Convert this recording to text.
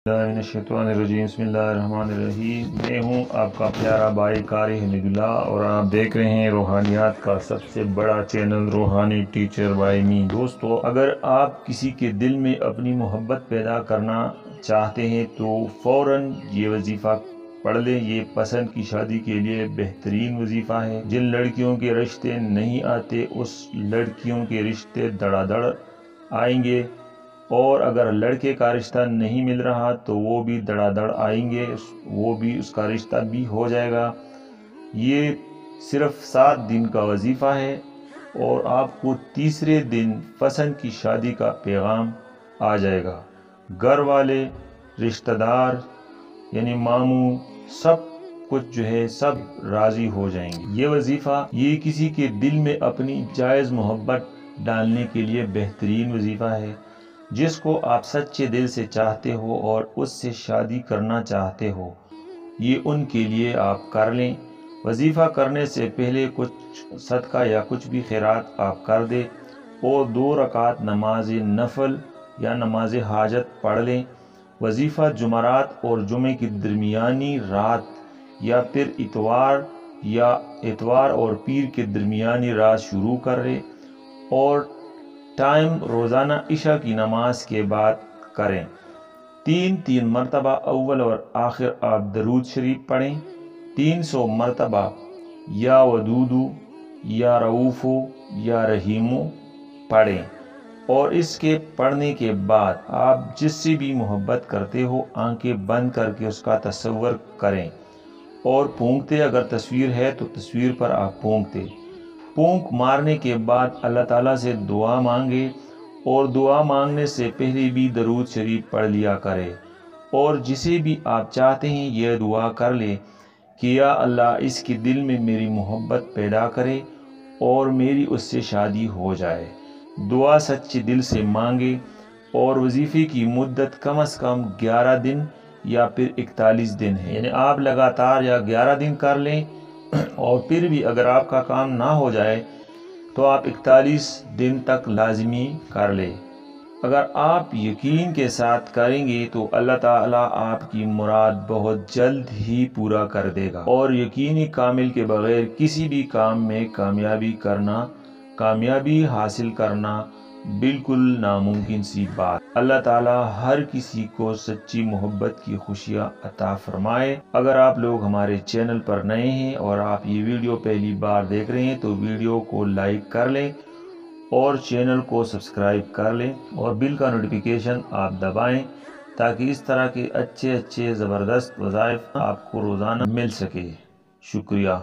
बिस्मिल्लाहिर्रहमानिर्रहीम। बिस्मिल्लाहिर्रहमानिर्रहीम। मैं हूँ आपका प्यारा भाई कारी हमीदुल्लाह और आप देख रहे हैं रूहानियात का सबसे बड़ा चैनल रूहानी टीचर बाय मी। दोस्तों, अगर आप किसी के दिल में अपनी मोहब्बत पैदा करना चाहते हैं तो फ़ौरन ये वजीफ़ा पढ़ लें। ये पसंद की शादी के लिए बेहतरीन वजीफ़ा है। जिन लड़कियों के रिश्ते नहीं आते उस लड़कियों के रिश्ते धड़ाधड़ आएंगे, और अगर लड़के का रिश्ता नहीं मिल रहा तो वो भी धड़ाधड़ आएंगे, वो भी उसका रिश्ता भी हो जाएगा। ये सिर्फ 7 दिन का वजीफ़ा है और आपको तीसरे दिन पसंद की शादी का पैगाम आ जाएगा। घर वाले, रिश्तेदार यानी मामू, सब कुछ जो है सब राज़ी हो जाएंगे। ये वजीफ़ा ये किसी के दिल में अपनी जायज़ मोहब्बत डालने के लिए बेहतरीन वजीफ़ा है। जिसको आप सच्चे दिल से चाहते हो और उससे शादी करना चाहते हो, ये उनके लिए आप कर लें। वजीफ़ा करने से पहले कुछ सदका या कुछ भी खैरात आप कर दें और 2 रकात नमाज नफल या नमाज हाजत पढ़ लें। वजीफ़ा जुमरात और जुमे की दरमियानी रात या फिर इतवार और पीर के दरमियानी रात शुरू कर लें और टाइम रोज़ाना इशा की नमाज के बाद करें। 3 मरतबा अव्वल और आखिर आप दरूद शरीफ पढ़ें। 300 मरतबा या वदूदू या रऊफ़ो या रहीमो पढ़ें, और इसके पढ़ने के बाद आप जिससे भी मोहब्बत करते हो आंखें बंद करके उसका तसव्वुर करें और फूंकते, अगर तस्वीर है तो तस्वीर पर आप फूंक मारने के बाद अल्लाह ताला से दुआ मांगे, और दुआ मांगने से पहले भी दरूद शरीफ पढ़ लिया करें। और जिसे भी आप चाहते हैं यह दुआ कर ले कि या अल्लाह इसके दिल में मेरी मोहब्बत पैदा करे और मेरी उससे शादी हो जाए। दुआ सच्चे दिल से मांगे और वजीफ़े की मुद्दत कम से कम 11 दिन या फिर 41 दिन है, यानी आप लगातार या 11 दिन कर लें और फिर भी अगर आपका काम ना हो जाए तो आप 41 दिन तक लाजमी कर लें। अगर आप यकीन के साथ करेंगे तो अल्लाह ताला आपकी मुराद बहुत जल्द ही पूरा कर देगा। और यकीनी कामिल के बगैर किसी भी काम में कामयाबी हासिल करना बिल्कुल नामुमकिन सी बात। अल्लाह ताला हर किसी को सच्ची मोहब्बत की खुशियाँ अता फरमाए। अगर आप लोग हमारे चैनल पर नए हैं और आप ये वीडियो पहली बार देख रहे हैं तो वीडियो को लाइक कर लें और चैनल को सब्सक्राइब कर लें और बिल का नोटिफिकेशन आप दबाएं ताकि इस तरह के अच्छे ज़बरदस्त वज़ाइफ आपको रोज़ाना मिल सके। शुक्रिया।